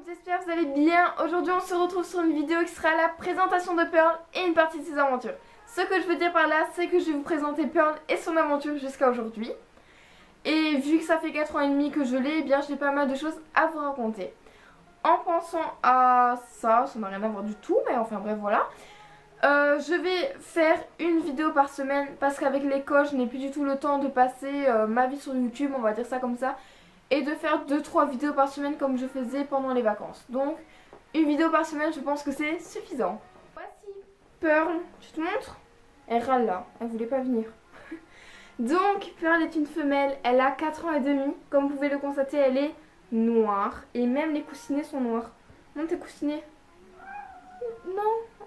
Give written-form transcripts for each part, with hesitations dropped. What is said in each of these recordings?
j'espère que vous allez bien. Aujourd'hui on se retrouve sur une vidéo qui sera la présentation de Pearl et une partie de ses aventures. Ce que je veux dire par là, c'est que je vais vous présenter Pearl et son aventure jusqu'à aujourd'hui. Et vu que ça fait 4 ans et demi que je l'ai, eh bien j'ai pas mal de choses à vous raconter. En pensant à ça n'a rien à voir du tout, mais enfin bref voilà. Je vais faire une vidéo par semaine parce qu'avec l'école je n'ai plus du tout le temps de passer ma vie sur YouTube, on va dire ça comme ça. Et de faire 2-3 vidéos par semaine comme je faisais pendant les vacances. Donc une vidéo par semaine, je pense que c'est suffisant. Voici Pearl, tu te montres? Elle râle là, elle voulait pas venir. Donc Pearl est une femelle, elle a 4 ans et demi. Comme vous pouvez le constater, elle est noire. Et même les coussinets sont noirs. Montre tes coussinets. Non.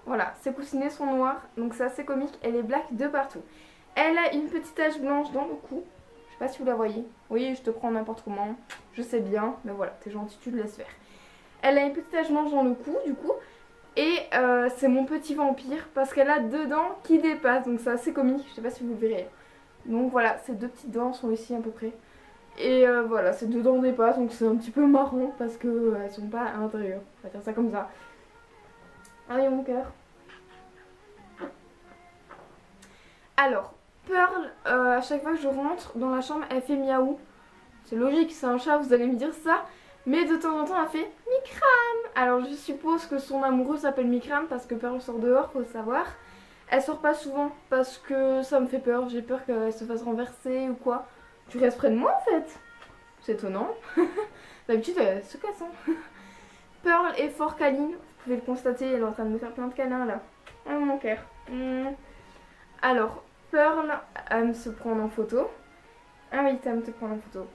Voilà, ses coussinets sont noirs. Donc c'est assez comique, elle est black de partout. Elle a une petite tache blanche dans le cou. Je sais pas si vous la voyez. Oui, je te prends n'importe comment. Je sais bien, mais voilà, t'es gentil, tu te laisses faire. Elle a une petite tache blanche dans le cou, du coup. Et c'est mon petit vampire parce qu'elle a 2 dents qui dépassent. Donc c'est assez comique, je sais pas si vous le verrez. Donc voilà, ces 2 petites dents sont ici à peu près. Et voilà, ces 2 dents dépassent, donc c'est un petit peu marrant parce que elles sont pas à l'intérieur. On va dire ça comme ça. Allez mon cœur. Alors, Pearl, à chaque fois que je rentre dans la chambre, elle fait miaou. C'est logique, c'est un chat, vous allez me dire ça. Mais de temps en temps, elle fait Mikram. Alors je suppose que son amoureux s'appelle Mikram parce que Pearl sort dehors, faut le savoir. Elle sort pas souvent parce que ça me fait peur. J'ai peur qu'elle se fasse renverser ou quoi. Tu restes près de moi en fait. C'est étonnant. D'habitude, elle se casse. Hein. Pearl est fort câline. Vous pouvez le constater, elle est en train de me faire plein de câlins là. Oh mon cœur. Alors, Pearl aime se prendre en photo. Ah oui, t'aimes te prendre en photo.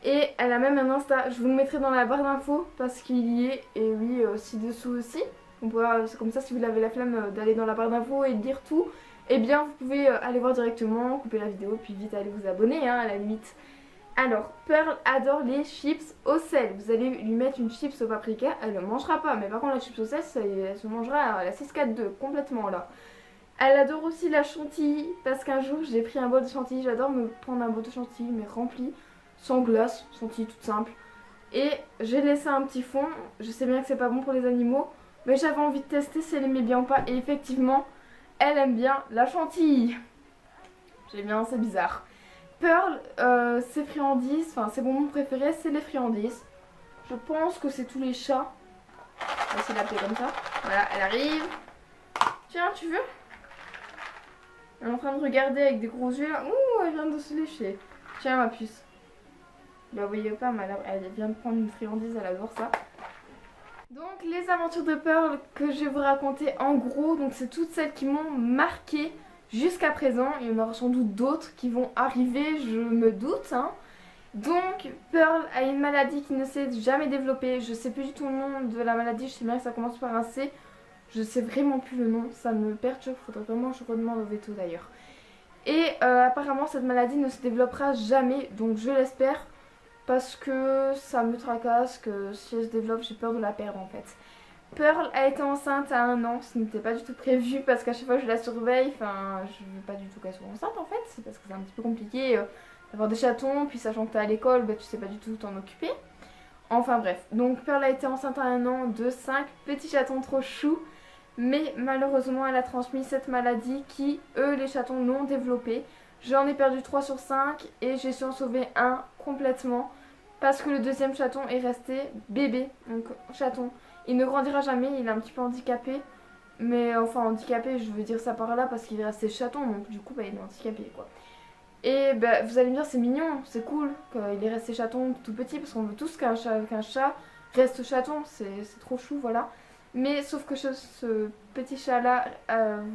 Et elle a même un Insta, je vous le mettrai dans la barre d'infos parce qu'il y est, et oui, ci-dessous aussi. C'est comme ça, si vous avez la flemme d'aller dans la barre d'infos et de lire tout, eh bien vous pouvez aller voir directement, couper la vidéo, puis vite aller vous abonner hein, à la limite. Alors, Pearl adore les chips au sel. Vous allez lui mettre une chips au paprika, elle ne mangera pas, mais par contre la chips au sel, elle se mangera à la 6-4-2, complètement là. Elle adore aussi la chantilly parce qu'un jour j'ai pris un bol de chantilly, j'adore me prendre un bol de chantilly mais rempli, sans glace, chantilly toute simple. Et j'ai laissé un petit fond, je sais bien que c'est pas bon pour les animaux, mais j'avais envie de tester si elle aimait bien ou pas et effectivement elle aime bien la chantilly. J'aime bien, c'est bizarre. Pearl, ses friandises, enfin ses bonbons préférés c'est les friandises. Je pense que c'est tous les chats. On va essayer de l'appeler comme ça. Voilà, elle arrive. Tiens, tu veux ? Elle est en train de regarder avec des gros yeux là. Ouh, elle vient de se lécher. Tiens ma puce. Vous la voyez pas, mais elle vient de prendre une friandise, elle adore ça. Donc les aventures de Pearl que je vais vous raconter en gros, donc c'est toutes celles qui m'ont marqué jusqu'à présent. Il y en aura sans doute d'autres qui vont arriver, je me doute. Hein. Donc Pearl a une maladie qui ne s'est jamais développée. Je sais plus du tout le nom de la maladie, je sais bien que ça commence par un C. Je sais vraiment plus le nom, ça me perturbe, faudrait vraiment que je redemande au veto d'ailleurs. Et apparemment cette maladie ne se développera jamais, donc je l'espère, parce que ça me tracasse, que si elle se développe j'ai peur de la perdre en fait. Pearl a été enceinte à 1 an, ce n'était pas du tout prévu parce qu'à chaque fois je la surveille, enfin je veux pas du tout qu'elle soit enceinte en fait, c'est parce que c'est un petit peu compliqué d'avoir des chatons, puis sachant que t'es à l'école, bah, tu sais pas du tout t'en occuper. Enfin bref, donc Pearl a été enceinte à 1 an de 5 petits chatons trop choux. Mais malheureusement elle a transmis cette maladie qui, eux les chatons l'ont développée. J'en ai perdu 3 sur 5 et j'ai su en sauver un complètement. Parce que le deuxième chaton est resté bébé, donc chaton. Il ne grandira jamais, il est un petit peu handicapé. Mais enfin handicapé, je veux dire ça par là parce qu'il est resté chaton, donc du coup bah, il est handicapé quoi. Et bah, vous allez me dire c'est mignon, c'est cool qu'il est resté chaton tout petit parce qu'on veut tous qu'un chat reste chaton, c'est trop chou voilà. Mais sauf que ce petit chat là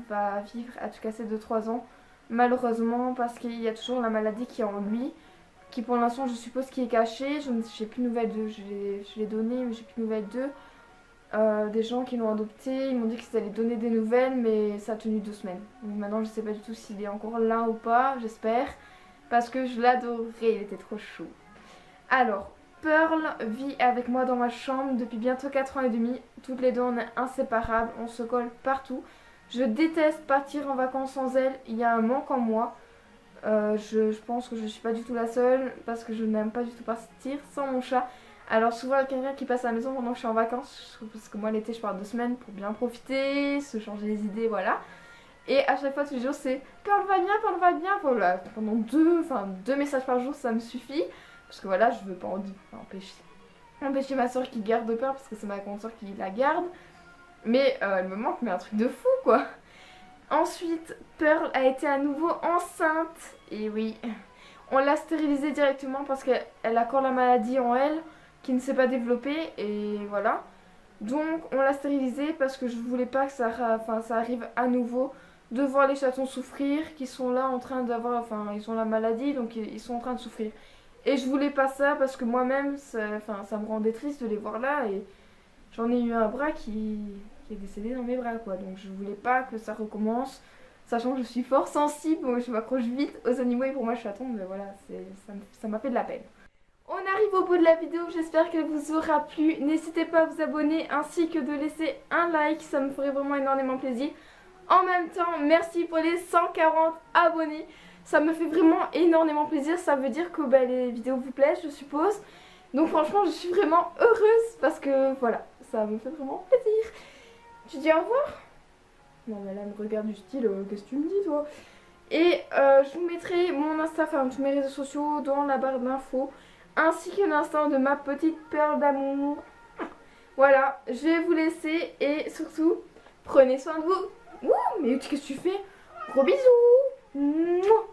va vivre à tout casser de 3 ans malheureusement parce qu'il y a toujours la maladie qui est en lui, qui pour l'instant je suppose qui est cachée. J'ai plus de nouvelles d'eux, je l'ai donné mais j'ai plus de nouvelles d'eux. Des gens qui l'ont adopté, ils m'ont dit qu'ils allaient donner des nouvelles mais ça a tenu 2 semaines. Donc maintenant je sais pas du tout s'il est encore là ou pas, j'espère, parce que je l'adorais, il était trop chou. Alors Pearl vit avec moi dans ma chambre depuis bientôt 4 ans et demi. Toutes les deux on est inséparables, on se colle partout. Je déteste partir en vacances sans elle, il y a un manque en moi. Je pense que je suis pas du tout la seule parce que je n'aime pas du tout partir sans mon chat. Alors souvent il y a quelqu'un qui passe à la maison pendant que je suis en vacances, parce que moi l'été je pars 2 semaines pour bien profiter, se changer les idées, voilà. Et à chaque fois tous les jours c'est Pearl va bien, voilà, pendant deux messages par jour ça me suffit. Parce que voilà, je veux pas empêcher ma soeur qui garde Pearl, parce que c'est ma grande soeur qui la garde. Mais elle me manque, mais un truc de fou quoi. Ensuite, Pearl a été à nouveau enceinte. Et oui, on l'a stérilisée directement parce qu'elle a encore la maladie en elle qui ne s'est pas développée. Et voilà. Donc on l'a stérilisée parce que je voulais pas que ça arrive à nouveau de voir les chatons souffrir, qui sont là en train d'avoir, ils ont la maladie, donc ils sont en train de souffrir. Et je voulais pas ça parce que moi-même, ça me rendait triste de les voir là, et j'en ai eu un bras qui est décédé dans mes bras, quoi. Donc je voulais pas que ça recommence, sachant que je suis fort sensible, donc je m'accroche vite aux animaux, et pour moi chaton, mais voilà, ça m'a fait de la peine. On arrive au bout de la vidéo, j'espère qu'elle vous aura plu. N'hésitez pas à vous abonner ainsi que de laisser un like, ça me ferait vraiment énormément plaisir. En même temps, merci pour les 140 abonnés. Ça me fait vraiment énormément plaisir. Ça veut dire que les vidéos vous plaisent, je suppose. Donc franchement, je suis vraiment heureuse parce que voilà, ça me fait vraiment plaisir. Tu dis au revoir? Non mais là, elle me regarde du style, qu'est-ce que tu me dis toi? Et je vous mettrai mon Insta, tous mes réseaux sociaux dans la barre d'infos, ainsi que l'instant de ma petite perle d'amour. Voilà, je vais vous laisser et surtout, prenez soin de vous. Ouh, mais qu'est-ce que tu fais? Gros bisous. Mouah.